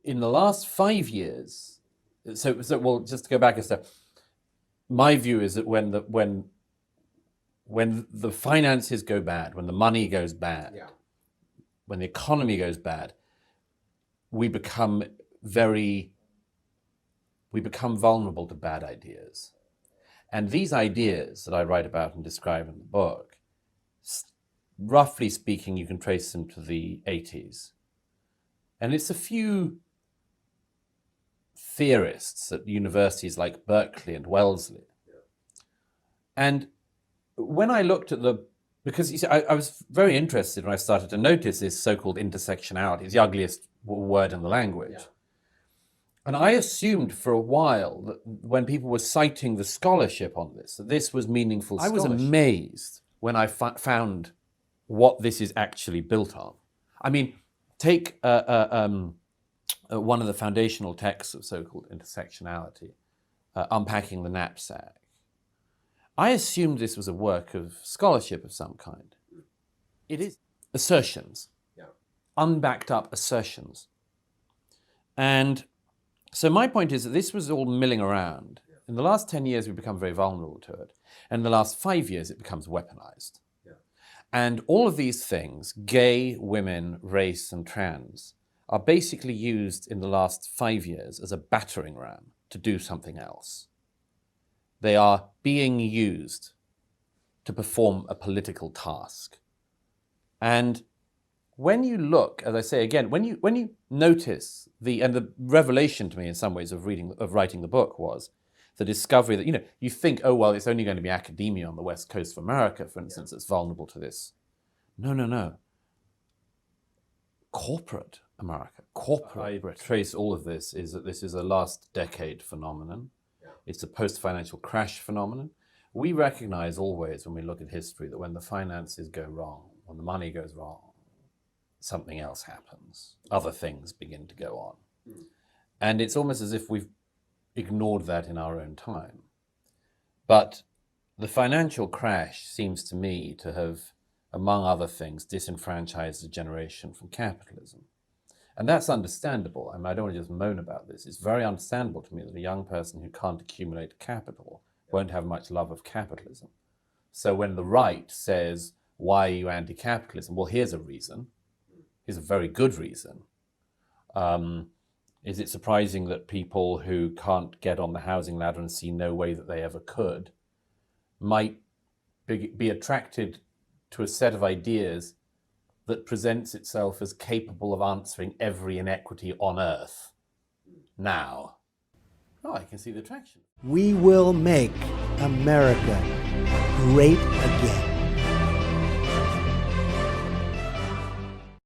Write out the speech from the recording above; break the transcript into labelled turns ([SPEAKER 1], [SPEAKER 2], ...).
[SPEAKER 1] in the last 5 years, so well, just to go back a step, my view is that when the finances go bad, when the money goes bad, when the economy goes bad, we become vulnerable to bad ideas. And these ideas that I write about and describe in the book, roughly speaking, you can trace them to the 80s. And it's a few theorists at universities like Berkeley and Wellesley. And when I looked at because you see, I was very interested when I started to notice this so-called intersectionality. It's the ugliest word in the language. Yeah. And I assumed for a while that when people were citing the scholarship on this, that this was meaningful scholarship. I was amazed when I found what this is actually built on. I mean, take one of the foundational texts of so-called intersectionality, Unpacking the Knapsack. I assumed this was a work of scholarship of some kind. It is assertions, unbacked up assertions. And so my point is that this was all milling around. In the last 10 years, we've become very vulnerable to it. And in the last 5 years, it becomes weaponized. And all of these things, gay, women, race, and trans, are basically used in the last 5 years as a battering ram to do something else. They are being used to perform a political task. And when you look, as I say again, when you notice and the revelation to me in some ways of writing the book was the discovery that, you think, oh, well, it's only going to be academia on the West Coast of America, for instance, that's vulnerable to this. No. Corporate America, I trace all of this is that this is a last decade phenomenon. It's a post-financial crash phenomenon. We recognize always when we look at history that when the finances go wrong, when the money goes wrong, something else happens. Other things begin to go on. And it's almost as if we've ignored that in our own time. But the financial crash seems to me to have, among other things, disenfranchised a generation from capitalism. And that's understandable. I mean, I don't want to just moan about this. It's very understandable to me that a young person who can't accumulate capital won't have much love of capitalism. So when the right says, why are you anti-capitalism? Well, here's a reason. Here's a very good reason. Is it surprising that people who can't get on the housing ladder and see no way that they ever could might be attracted to a set of ideas that presents itself as capable of answering every inequity on earth now? Oh, I can see the attraction.
[SPEAKER 2] We will make America great again.